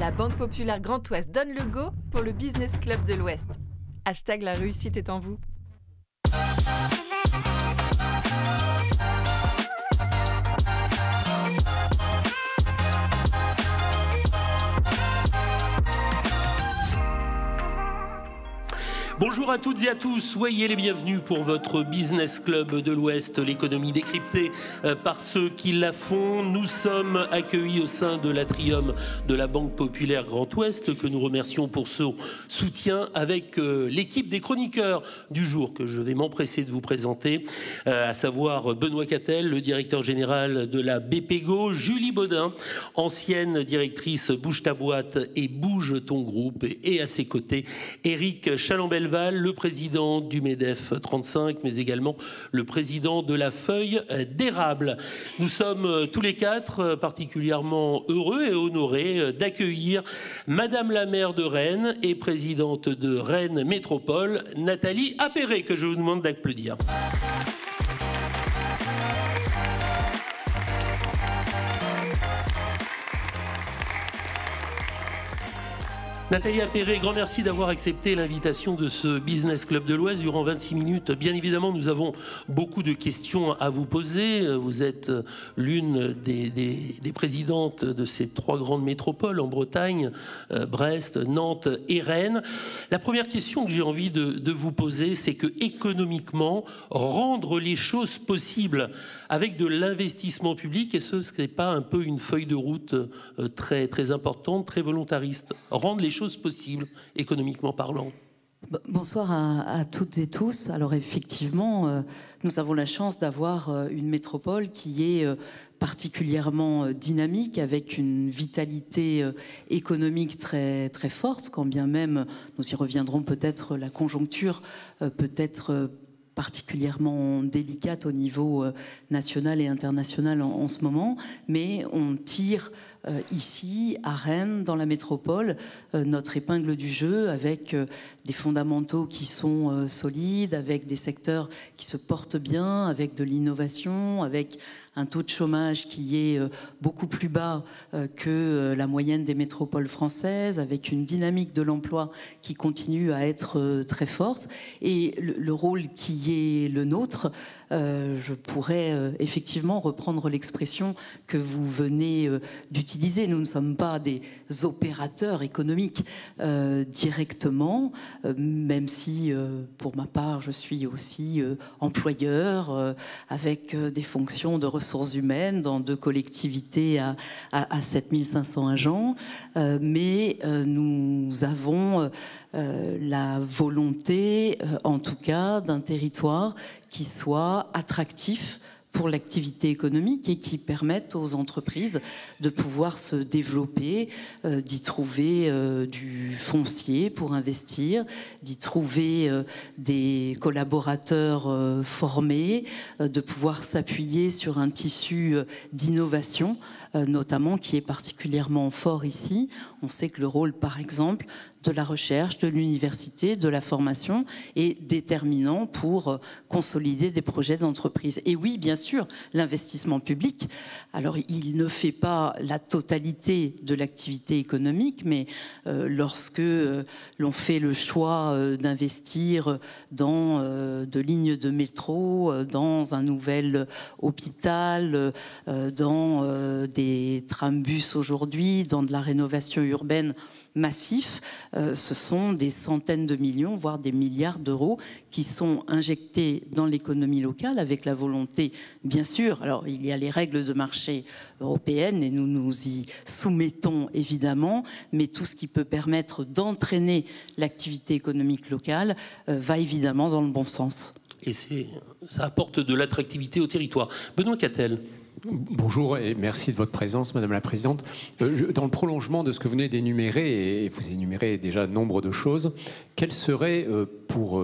La Banque Populaire Grand Ouest donne le go pour le Business Club de l'Ouest. # la réussite est en vous. Bonjour à toutes et à tous, soyez les bienvenus pour votre Business Club de l'Ouest, l'économie décryptée par ceux qui la font. Nous sommes accueillis au sein de l'atrium de la Banque Populaire Grand Ouest, que nous remercions pour son soutien, avec l'équipe des chroniqueurs du jour que je vais m'empresser de vous présenter, à savoir Benoît Cattel, le directeur général de la BPGO, Julie Baudin, ancienne directrice Bouge ta boîte et Bouge ton groupe, et à ses côtés, Éric Chalambel-Val, le président du MEDEF 35, mais également le président de la Feuille d'Érable. Nous sommes tous les quatre particulièrement heureux et honorés d'accueillir Madame la maire de Rennes et présidente de Rennes Métropole, Nathalie Appéré, que je vous demande d'applaudir. Nathalie Appéré, grand merci d'avoir accepté l'invitation de ce Business Club de l'Ouest durant 26 minutes. Bien évidemment, nous avons beaucoup de questions à vous poser. Vous êtes l'une des présidentes de ces 3 grandes métropoles en Bretagne, Brest, Nantes et Rennes. La première question que j'ai envie de vous poser, c'est que économiquement, rendre les choses possibles avec de l'investissement public, et ce n'est pas un peu une feuille de route très, très importante, très volontariste, rendre les choses possibles, économiquement parlant? Bonsoir à toutes et tous. Alors effectivement, nous avons la chance d'avoir une métropole qui est particulièrement dynamique, avec une vitalité économique très, très forte, quand bien même, nous y reviendrons peut-être, la conjoncture peut-être particulièrement délicate au niveau national et international en ce moment, mais on tire ici, à Rennes, dans la métropole, notre épingle du jeu, avec des fondamentaux qui sont solides, avec des secteurs qui se portent bien, avec de l'innovation, avec un taux de chômage qui est beaucoup plus bas que la moyenne des métropoles françaises, avec une dynamique de l'emploi qui continue à être très forte. Et le rôle qui est le nôtre, je pourrais effectivement reprendre l'expression que vous venez d'utiliser. Nous ne sommes pas des opérateurs économiques directement, même si pour ma part je suis aussi employeur avec des fonctions de ressources humaines dans 2 collectivités à 7500 agents, mais nous avons la volonté, en tout cas, d'un territoire qui soit attractif pour l'activité économique et qui permette aux entreprises de pouvoir se développer, d'y trouver du foncier pour investir, d'y trouver des collaborateurs formés, de pouvoir s'appuyer sur un tissu d'innovation, notamment qui est particulièrement fort ici. On sait que le rôle, par exemple, de la recherche, de l'université, de la formation est déterminant pour consolider des projets d'entreprise. Et oui, bien sûr, l'investissement public, alors il ne fait pas la totalité de l'activité économique, mais lorsque l'on fait le choix d'investir dans de lignes de métro, dans un nouvel hôpital, dans des trambus aujourd'hui, dans de la rénovation urbaine massif, ce sont des centaines de millions, voire des milliards d'euros qui sont injectés dans l'économie locale avec la volonté, bien sûr, alors il y a les règles de marché européennes et nous nous y soumettons évidemment, mais tout ce qui peut permettre d'entraîner l'activité économique locale va évidemment dans le bon sens. Et ça apporte de l'attractivité au territoire. Benoît Cattel. Bonjour et merci de votre présence, Madame la Présidente. Dans le prolongement de ce que vous venez d'énumérer, et vous énumérez déjà nombre de choses, quels seraient pour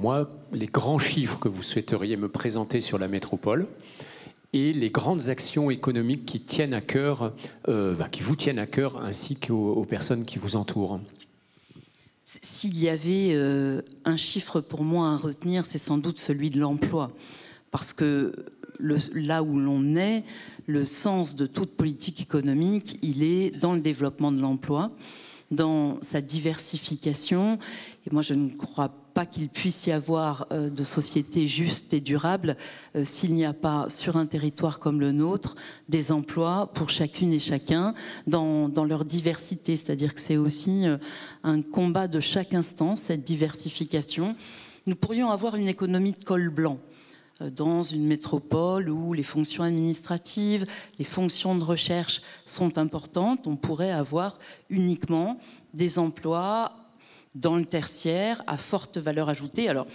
moi les grands chiffres que vous souhaiteriez me présenter sur la métropole et les grandes actions économiques qui tiennent à cœur, qui vous tiennent à cœur, ainsi qu'aux personnes qui vous entourent? S'il y avait un chiffre pour moi à retenir, c'est sans doute celui de l'emploi. Parce que là où l'on est, le sens de toute politique économique, il est dans le développement de l'emploi, dans sa diversification. Et moi, je ne crois pas qu'il puisse y avoir de société juste et durable s'il n'y a pas, sur un territoire comme le nôtre, des emplois pour chacune et chacun dans leur diversité. C'est-à-dire que c'est aussi un combat de chaque instant, cette diversification. Nous pourrions avoir une économie de col blanc dans une métropole où les fonctions administratives, les fonctions de recherche sont importantes. On pourrait avoir uniquement des emplois dans le tertiaire à forte valeur ajoutée. Alors,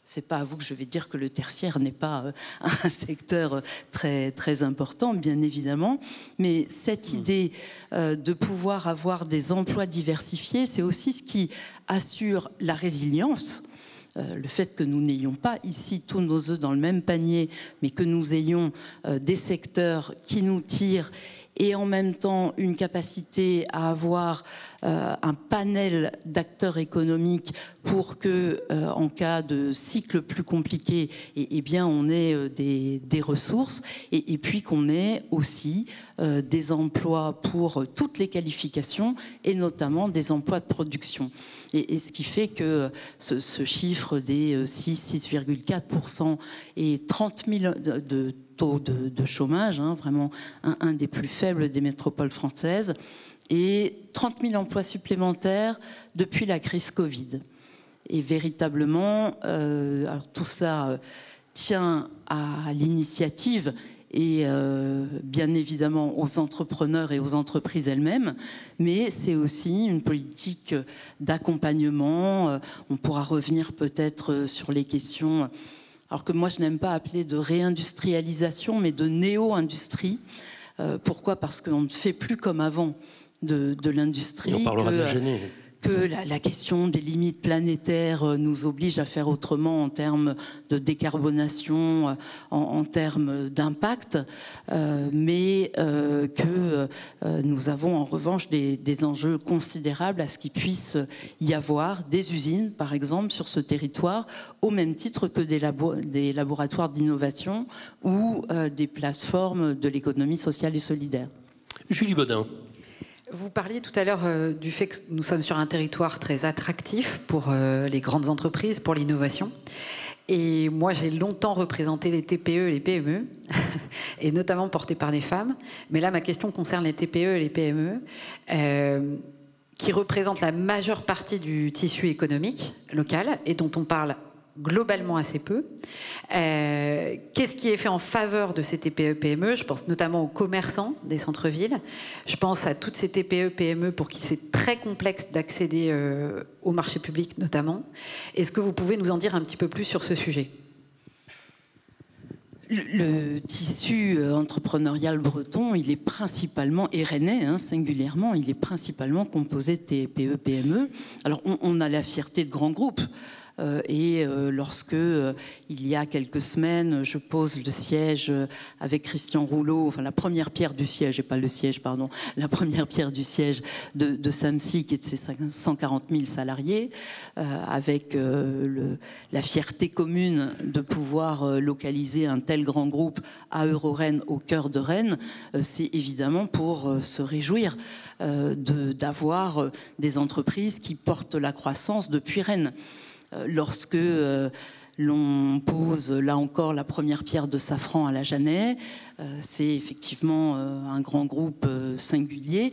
c'est pas à vous que je vais dire que le tertiaire n'est pas un secteur très, très important, bien évidemment, mais cette idée de pouvoir avoir des emplois diversifiés, c'est aussi ce qui assure la résilience. Le fait que nous n'ayons pas ici tous nos œufs dans le même panier, mais que nous ayons des secteurs qui nous tirent et en même temps une capacité à avoir un panel d'acteurs économiques pour que, en cas de cycle plus compliqué, eh bien, on ait des ressources et puis qu'on ait aussi des emplois pour toutes les qualifications et notamment des emplois de production. Et ce qui fait que ce chiffre des 6,4% et 30 000 de taux de chômage, vraiment un des plus faibles des métropoles françaises, et 30 000 emplois supplémentaires depuis la crise Covid. Et véritablement, alors tout cela tient à l'initiative et bien évidemment aux entrepreneurs et aux entreprises elles-mêmes, mais c'est aussi une politique d'accompagnement. On pourra revenir peut-être sur les questions, alors que moi je n'aime pas appeler de réindustrialisation, mais de néo-industrie. Pourquoi ? Parce qu'on ne fait plus comme avant de l'industrie. On parlera de la gêner. Que la question des limites planétaires nous oblige à faire autrement en termes de décarbonation, en termes d'impact, mais que nous avons en revanche des enjeux considérables à ce qu'il puisse y avoir des usines, par exemple, sur ce territoire, au même titre que des laboratoires d'innovation ou des plateformes de l'économie sociale et solidaire. Julie Bodin. Vous parliez tout à l'heure du fait que nous sommes sur un territoire très attractif pour les grandes entreprises, pour l'innovation. Et moi, j'ai longtemps représenté les TPE et les PME, et notamment portées par des femmes. Mais là, ma question concerne les TPE et les PME, qui représentent la majeure partie du tissu économique local et dont on parle globalement assez peu. Qu'est-ce qui est fait en faveur de ces TPE-PME ? Je pense notamment aux commerçants des centres-villes. Je pense à toutes ces TPE-PME pour qui c'est très complexe d'accéder au marché public notamment. Est-ce que vous pouvez nous en dire un petit peu plus sur ce sujet ? Le tissu entrepreneurial breton, il est principalement, et rennais singulièrement, il est principalement composé de TPE-PME. Alors on a la fierté de grands groupes. Et lorsque il y a quelques semaines, je pose le siège avec Christian Rouleau, enfin la première pierre du siège, et pas le siège, pardon, la première pierre du siège de Samsic et de ses 140 000 salariés, avec la fierté commune de pouvoir localiser un tel grand groupe à Eurorennes, au cœur de Rennes, c'est évidemment pour se réjouir d'avoir des entreprises qui portent la croissance depuis Rennes. Lorsque l'on pose, là encore, la première pierre de Safran à la Jeannet, c'est effectivement un grand groupe singulier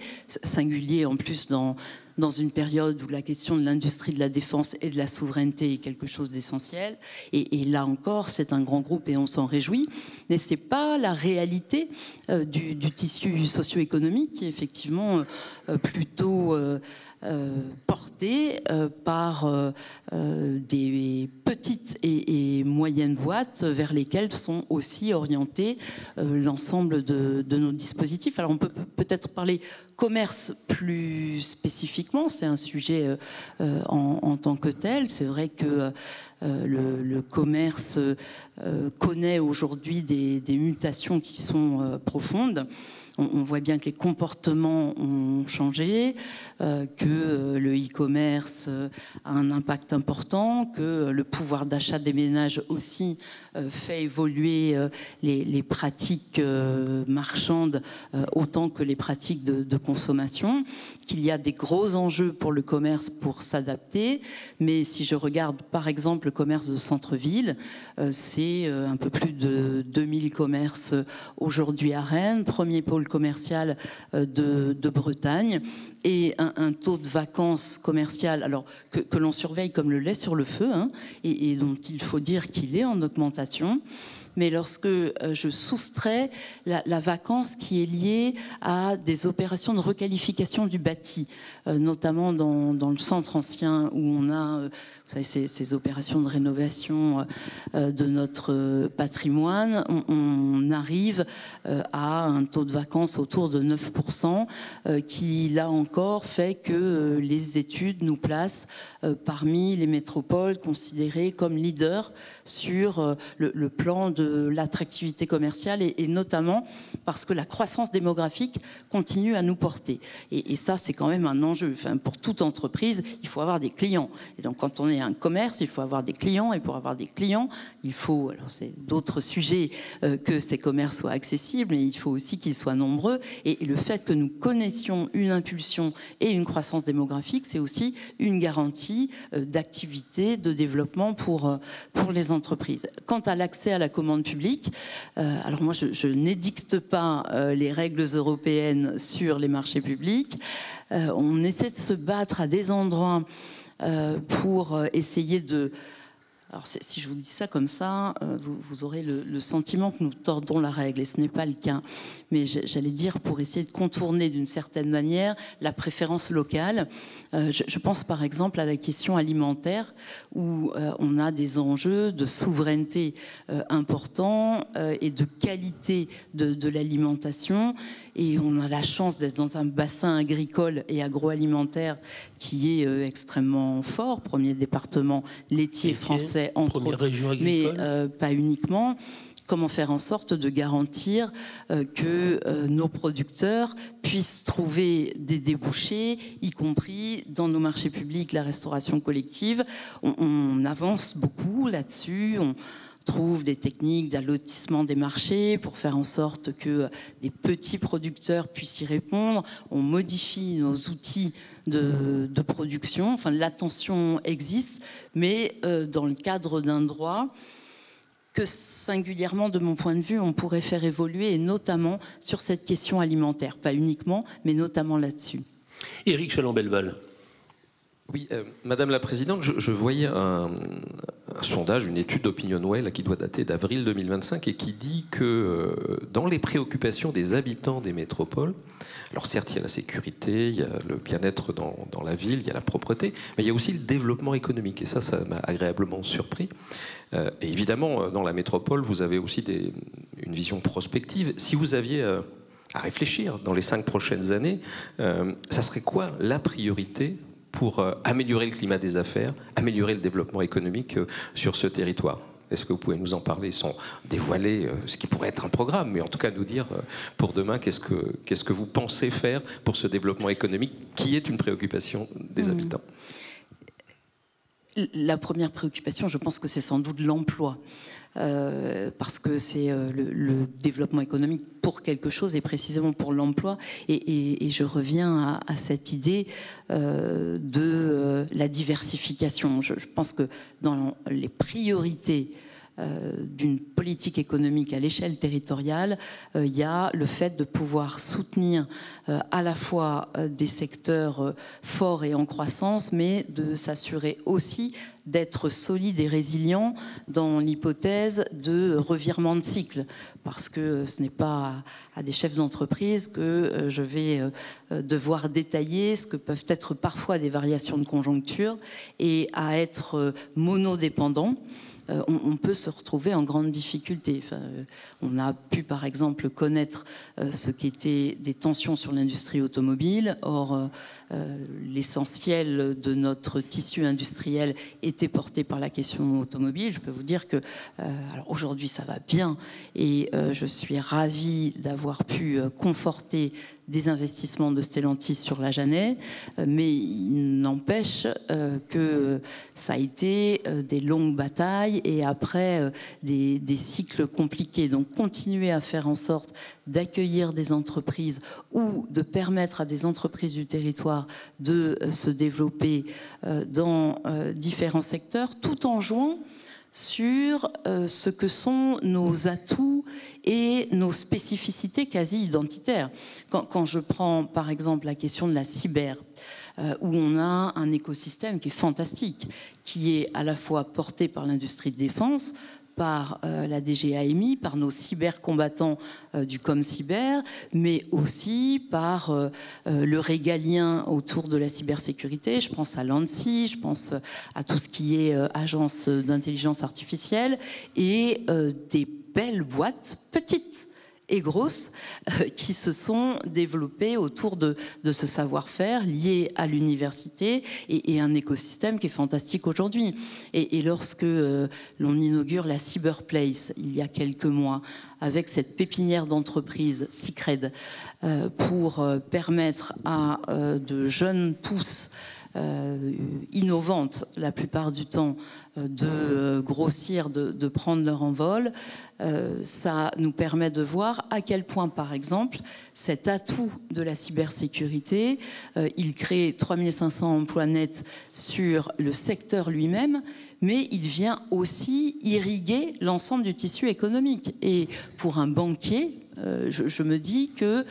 en plus dans une période où la question de l'industrie de la défense et de la souveraineté est quelque chose d'essentiel. Et là encore, c'est un grand groupe et on s'en réjouit. Mais ce n'est pas la réalité du tissu socio-économique qui est effectivement plutôt porté par des petites et moyennes boîtes vers lesquelles sont aussi orientés l'ensemble de nos dispositifs. Alors on peut peut-être parler commerce plus spécifiquement, c'est un sujet en tant que tel. C'est vrai que le commerce connaît aujourd'hui des mutations qui sont profondes. on voit bien que les comportements ont changé, que le e-commerce a un impact important, que le pouvoir d'achat des ménages aussi fait évoluer les pratiques marchandes autant que les pratiques de consommation, qu'il y a des gros enjeux pour le commerce pour s'adapter. Mais si je regarde par exemple le commerce de centre-ville, c'est un peu plus de 2000 commerces aujourd'hui à Rennes, premier pôle commercial de Bretagne, et un taux de vacances commerciales alors que l'on surveille comme le lait sur le feu, hein, et dont il faut dire qu'il est en augmentation. Mais lorsque je soustrais la vacance qui est liée à des opérations de requalification du bâti, notamment dans le centre ancien où on a, vous savez, ces opérations de rénovation de notre patrimoine, on arrive à un taux de vacance autour de 9%, qui là encore fait que les études nous placent parmi les métropoles considérées comme leaders sur le plan de l'attractivité commerciale et notamment parce que la croissance démographique continue à nous porter. Et ça, c'est quand même un enjeu. Enfin, pour toute entreprise, il faut avoir des clients. Et donc, quand on est un commerce, il faut avoir des clients. Et pour avoir des clients, il faut, alors c'est d'autres sujets, que ces commerces soient accessibles, mais il faut aussi qu'ils soient nombreux. Et le fait que nous connaissions une impulsion et une croissance démographique, c'est aussi une garantie d'activité, de développement pour les entreprises. Quant à l'accès à la commande publique, alors moi je n'édicte pas les règles européennes sur les marchés publics. On essaie de se battre à des endroits pour essayer de... Alors si je vous dis ça comme ça, vous aurez le sentiment que nous tordons la règle, et ce n'est pas le cas. Mais j'allais dire pour essayer de contourner d'une certaine manière la préférence locale. Je pense par exemple à la question alimentaire, où on a des enjeux de souveraineté importants et de qualité de l'alimentation. Et on a la chance d'être dans un bassin agricole et agroalimentaire qui est extrêmement fort, premier département laitier français, entre autres, mais pas uniquement. Comment faire en sorte de garantir que nos producteurs puissent trouver des débouchés, y compris dans nos marchés publics, la restauration collective. On avance beaucoup là-dessus. On trouve des techniques d'allotissement des marchés pour faire en sorte que des petits producteurs puissent y répondre. On modifie nos outils de production. Enfin, l'attention existe, mais dans le cadre d'un droit que singulièrement, de mon point de vue, on pourrait faire évoluer, et notamment sur cette question alimentaire. Pas uniquement, mais notamment là-dessus. Éric Challant-Belleval. Oui, Madame la Présidente, je voyais un sondage, une étude d'OpinionWay qui doit dater d'avril 2025 et qui dit que dans les préoccupations des habitants des métropoles, alors certes il y a la sécurité, il y a le bien-être dans la ville, il y a la propreté, mais il y a aussi le développement économique, et ça m'a agréablement surpris. Et évidemment, dans la métropole, vous avez aussi une vision prospective. Si vous aviez à réfléchir dans les 5 prochaines années, ça serait quoi la priorité pour améliorer le climat des affaires, améliorer le développement économique sur ce territoire? Est-ce que vous pouvez nous en parler sans dévoiler ce qui pourrait être un programme, mais en tout cas nous dire pour demain qu'est-ce que vous pensez faire pour ce développement économique qui est une préoccupation des habitants? La première préoccupation, je pense que c'est sans doute l'emploi. Parce que c'est le développement économique pour quelque chose et précisément pour l'emploi. Et je reviens à cette idée de la diversification. Je pense que dans les priorités d'une politique économique à l'échelle territoriale, il y a le fait de pouvoir soutenir à la fois des secteurs forts et en croissance, mais de s'assurer aussi d'être solide et résilient dans l'hypothèse de revirement de cycle. Parce que ce n'est pas à des chefs d'entreprise que je vais devoir détailler ce que peuvent être parfois des variations de conjoncture et à être monodépendants. on peut se retrouver en grande difficulté. Enfin, on a pu par exemple connaître ce qu'étaient des tensions sur l'industrie automobile. Or, l'essentiel de notre tissu industriel était porté par la question automobile. Je peux vous dire que alors aujourd'hui ça va bien et je suis ravie d'avoir pu conforter des investissements de Stellantis sur la Jeannet, mais il n'empêche que ça a été des longues batailles et après des cycles compliqués. Donc continuer à faire en sorte d'accueillir des entreprises ou de permettre à des entreprises du territoire de se développer dans différents secteurs, tout en jouant sur ce que sont nos atouts et nos spécificités quasi identitaires. Quand je prends par exemple la question de la cyber, où on a un écosystème qui est fantastique, qui est à la fois porté par l'industrie de défense, par la DGAMI, par nos cybercombattants du ComCyber, mais aussi par le régalien autour de la cybersécurité. Je pense à l'ANSSI, je pense à tout ce qui est agence d'intelligence artificielle et des belles boîtes, petites et grosses, qui se sont développées autour de ce savoir-faire lié à l'université et un écosystème qui est fantastique aujourd'hui. Et lorsque l'on inaugure la Cyberplace il y a quelques mois, avec cette pépinière d'entreprise Cicred, pour permettre à de jeunes pousses innovantes la plupart du temps de grossir, de prendre leur envol, ça nous permet de voir à quel point, par exemple, cet atout de la cybersécurité, il crée 3500 emplois nets sur le secteur lui-même, mais il vient aussi irriguer l'ensemble du tissu économique. Et pour un banquier, je me dis que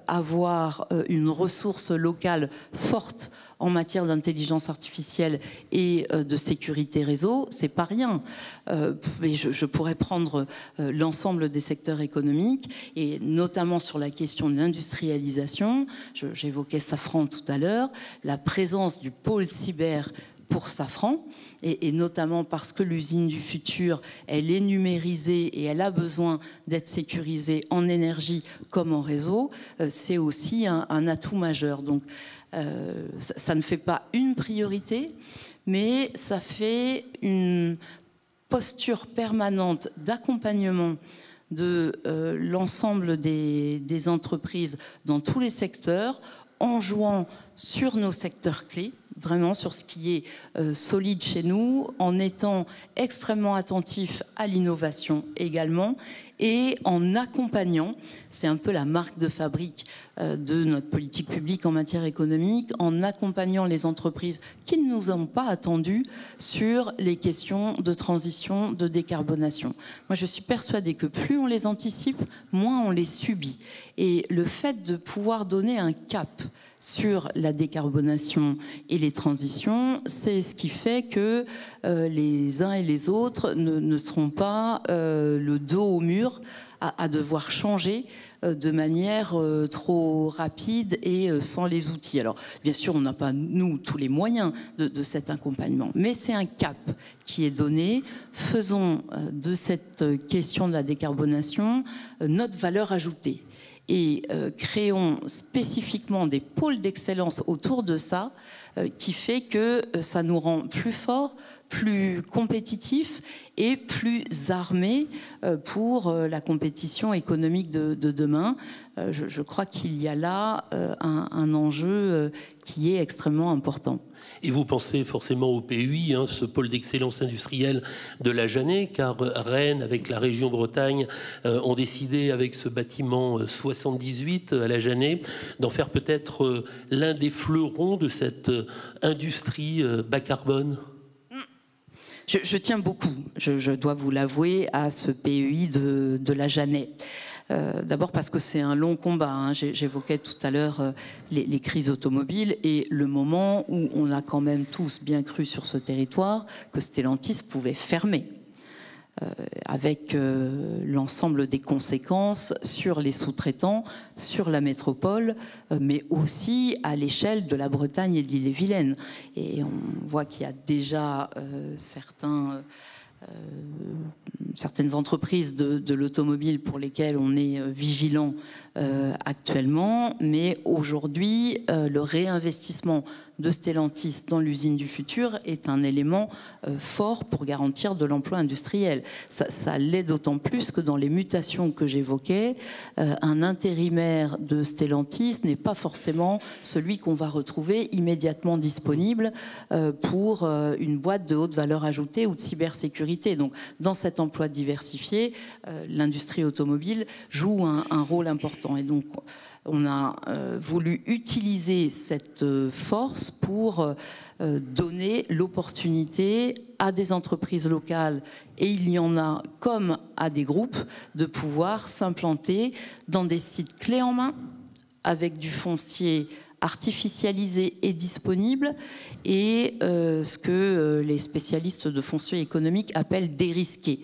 avoir une ressource locale forte en matière d'intelligence artificielle et de sécurité réseau, c'est pas rien. Mais je pourrais prendre l'ensemble des secteurs économiques et notamment sur la question de l'industrialisation. J'évoquais Safran tout à l'heure, la présence du pôle cyber pour Safran, et notamment parce que l'usine du futur, elle est numérisée et elle a besoin d'être sécurisée en énergie comme en réseau, c'est aussi un atout majeur. Donc ça ne fait pas une priorité, mais ça fait une posture permanente d'accompagnement de l'ensemble des entreprises dans tous les secteurs, en jouant sur nos secteurs clés, vraiment sur ce qui est solide chez nous, en étant extrêmement attentif à l'innovation également, et en accompagnant, c'est un peu la marque de fabrique de notre politique publique en matière économique, en accompagnant les entreprises qui ne nous ont pas attendus sur les questions de transition, de décarbonation. Moi, je suis persuadée que plus on les anticipe, moins on les subit. Et le fait de pouvoir donner un cap sur la décarbonation et les transitions, c'est ce qui fait que les uns et les autres ne seront pas le dos au mur à devoir changer de manière trop rapide et sans les outils. Alors, bien sûr, on n'a pas, nous, tous les moyens de cet accompagnement, mais c'est un cap qui est donné. Faisons de cette question de la décarbonation notre valeur ajoutée. Et créons spécifiquement des pôles d'excellence autour de ça, qui fait que ça nous rend plus forts, plus compétitifs et plus armés pour la compétition économique de demain. Je crois qu'il y a là un enjeu qui est extrêmement important. Et vous pensez forcément au PUI, hein, ce pôle d'excellence industrielle de la Jeannet, car Rennes, avec la région Bretagne, ont décidé, avec ce bâtiment 78 à la Jeannet, d'en faire peut-être l'un des fleurons de cette industrie bas carbone. Je tiens beaucoup, je dois vous l'avouer, à ce PUI de la Jeannet. D'abord parce que c'est un long combat. Hein. J'évoquais tout à l'heure les crises automobiles et le moment où on a quand même tous bien cru sur ce territoire que Stellantis pouvait fermer. Avec l'ensemble des conséquences sur les sous-traitants, sur la métropole, mais aussi à l'échelle de la Bretagne et de l'Ille-et-Vilaine. Et on voit qu'il y a déjà certains certaines entreprises de l'automobile pour lesquelles on est vigilant actuellement, mais aujourd'hui, le réinvestissement de Stellantis dans l'usine du futur est un élément fort pour garantir de l'emploi industriel. Ça l'est d'autant plus que dans les mutations que j'évoquais, un intérimaire de Stellantis n'est pas forcément celui qu'on va retrouver immédiatement disponible pour une boîte de haute valeur ajoutée ou de cybersécurité. Donc, dans cet emploi diversifié, l'industrie automobile joue un rôle important. Et donc, on a voulu utiliser cette force pour donner l'opportunité à des entreprises locales, et il y en a comme à des groupes, de pouvoir s'implanter dans des sites clés en main, avec du foncier artificialisé et disponible, et ce que les spécialistes de foncier économique appellent dérisqué.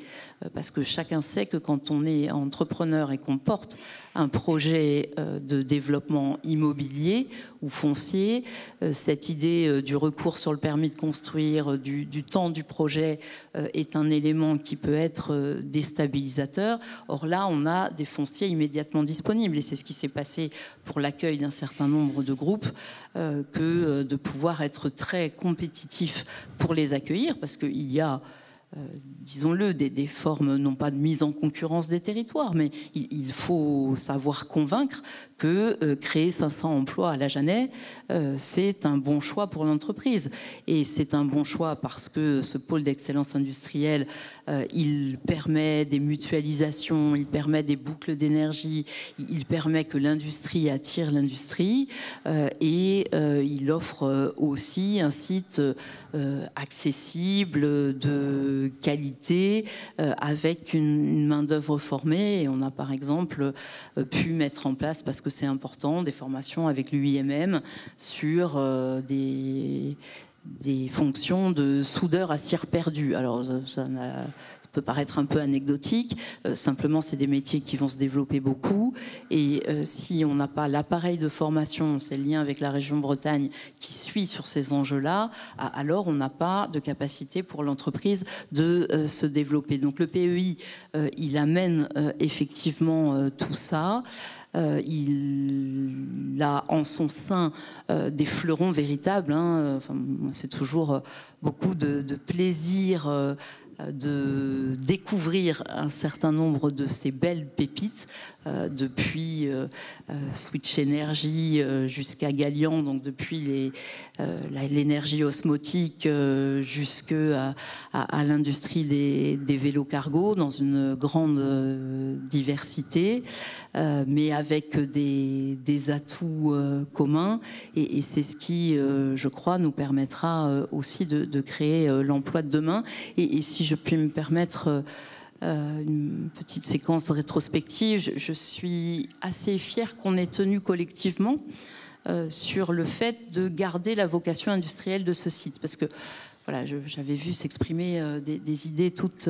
Parce que chacun sait que quand on est entrepreneur et qu'on porte un projet de développement immobilier ou foncier, cette idée du recours sur le permis de construire, du temps du projet est un élément qui peut être déstabilisateur. Or là, on a des fonciers immédiatement disponibles, et c'est ce qui s'est passé pour l'accueil d'un certain nombre de groupes, que de pouvoir être très compétitif pour les accueillir, parce qu'il y a disons-le, des formes, non pas de mise en concurrence des territoires, mais il faut savoir convaincre que créer 500 emplois à la Jeannet, c'est un bon choix pour l'entreprise. Et c'est un bon choix parce que ce pôle d'excellence industrielle, il permet des mutualisations, il permet des boucles d'énergie, il permet que l'industrie attire l'industrie, et il offre aussi un site accessible, de qualité, avec une main-d'œuvre formée. Et on a par exemple pu mettre en place, parce que c'est important, des formations avec l'UIMM sur des fonctions de soudeur à cire perdue. Alors ça peut paraître un peu anecdotique, simplement c'est des métiers qui vont se développer beaucoup, et si on n'a pas l'appareil de formation, c'est le lien avec la région Bretagne qui suit sur ces enjeux-là, alors on n'a pas de capacité pour l'entreprise de se développer. Donc le PEI, il amène effectivement tout ça. Il a en son sein des fleurons véritables, hein. Enfin, c'est toujours beaucoup de plaisir de découvrir un certain nombre de ces belles pépites, depuis Switch Energy jusqu'à Gallian, donc depuis l'énergie osmotique jusqu'à l'industrie des vélos cargo, dans une grande diversité, mais avec des atouts communs, et c'est ce qui, je crois, nous permettra aussi de créer l'emploi de demain. Et si je puis me permettre une petite séquence rétrospective, je suis assez fière qu'on ait tenu collectivement sur le fait de garder la vocation industrielle de ce site, parce que voilà, j'avais vu s'exprimer des idées toutes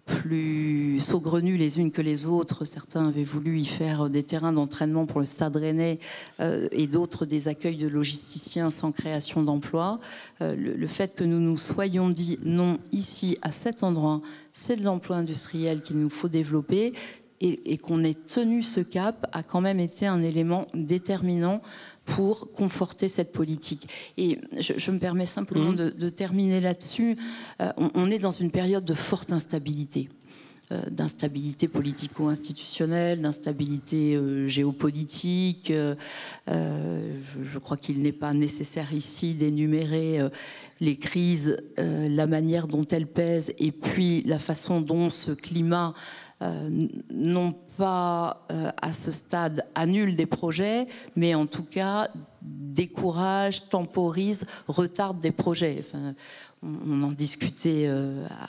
plus saugrenues les unes que les autres. Certains avaient voulu y faire des terrains d'entraînement pour le Stade Rennais, et d'autres des accueils de logisticiens sans création d'emplois. Le fait que nous nous soyons dit non, ici, à cet endroit, c'est de l'emploi industriel qu'il nous faut développer, et qu'on ait tenu ce cap a quand même été un élément déterminant pour conforter cette politique. Et je me permets simplement de terminer là-dessus. On est dans une période de forte instabilité. D'instabilité politico-institutionnelle, d'instabilité géopolitique. Je crois qu'il n'est pas nécessaire ici d'énumérer les crises, la manière dont elles pèsent, et puis la façon dont ce climat non pas à ce stade annule des projets, mais en tout cas décourage, temporise, retarde des projets. Enfin, on en discutait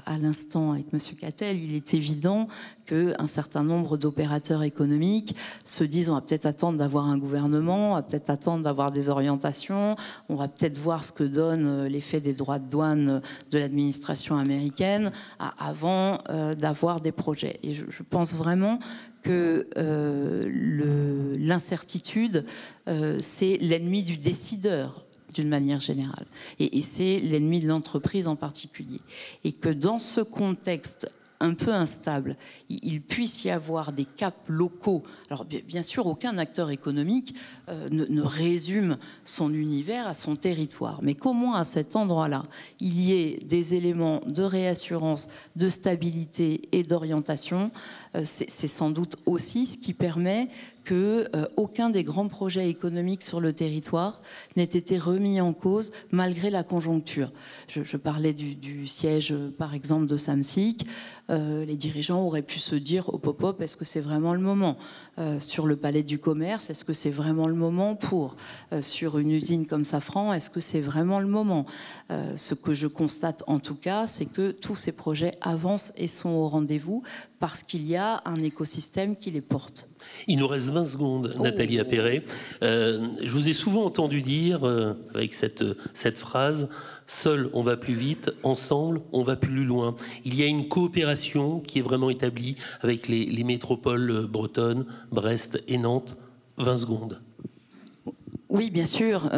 à l'instant avec M. Cattel. Il est évident qu'un certain nombre d'opérateurs économiques se disent on va peut-être attendre d'avoir un gouvernement, on va peut-être attendre d'avoir des orientations, on va peut-être voir ce que donne l'effet des droits de douane de l'administration américaine avant d'avoir des projets. Et je pense vraiment que l'incertitude, c'est l'ennemi du décideur d'une manière générale. Et c'est l'ennemi de l'entreprise en particulier. Et que dans ce contexte un peu instable, il puisse y avoir des caps locaux. Alors bien sûr, aucun acteur économique ne résume son univers à son territoire, mais qu'au moins à cet endroit-là, il y ait des éléments de réassurance, de stabilité et d'orientation, c'est sans doute aussi ce qui permet qu'aucun des grands projets économiques sur le territoire n'ait été remis en cause malgré la conjoncture. Je parlais du siège, par exemple, de Samsic. Les dirigeants auraient pu se dire, hop, hop, hop, est-ce que c'est vraiment le moment ? Sur le palais du commerce, est-ce que c'est vraiment le moment pour ? Sur une usine comme Safran, est-ce que c'est vraiment le moment ? Ce que je constate en tout cas, c'est que tous ces projets avancent et sont au rendez-vous parce qu'il y a un écosystème qui les porte. Il nous reste 20 secondes, Nathalie Appéré. Je vous ai souvent entendu dire, avec cette phrase, « Seul, on va plus vite, ensemble, on va plus loin ». Il y a une coopération qui est vraiment établie avec les métropoles bretonnes, Brest et Nantes. 20 secondes. Oui, bien sûr.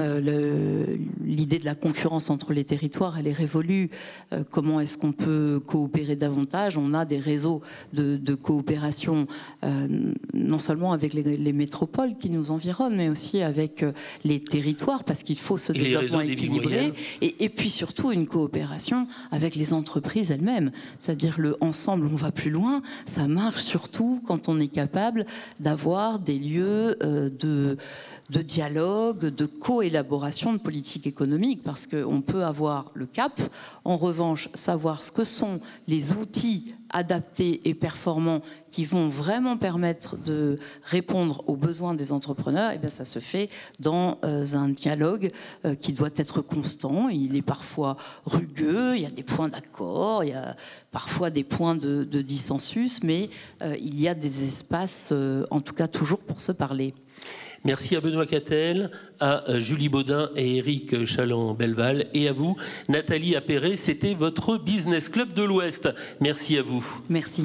L'idée de la concurrence entre les territoires, elle est révolue. Comment est-ce qu'on peut coopérer davantage ? On a des réseaux de coopération, non seulement avec les métropoles qui nous environnent, mais aussi avec les territoires, parce qu'il faut ce développement équilibré. Et puis surtout, une coopération avec les entreprises elles-mêmes. C'est-à-dire le ensemble, on va plus loin. Ça marche surtout quand on est capable d'avoir des lieux de dialogue, de co-élaboration de politique économique, parce qu'on peut avoir le cap, en revanche, savoir ce que sont les outils adaptés et performants qui vont vraiment permettre de répondre aux besoins des entrepreneurs, et bien ça se fait dans un dialogue qui doit être constant. Il est parfois rugueux, il y a des points d'accord, il y a parfois des points de dissensus, mais il y a des espaces, en tout cas toujours pour se parler. Merci à Benoît Cattel, à Julie Baudin et Éric Chaland-Belval, et à vous, Nathalie Appéré. C'était votre Business Club de l'Ouest. Merci à vous. Merci.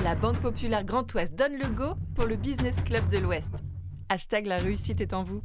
La Banque Populaire Grand Ouest donne le go pour le Business Club de l'Ouest. #la réussite est en vous.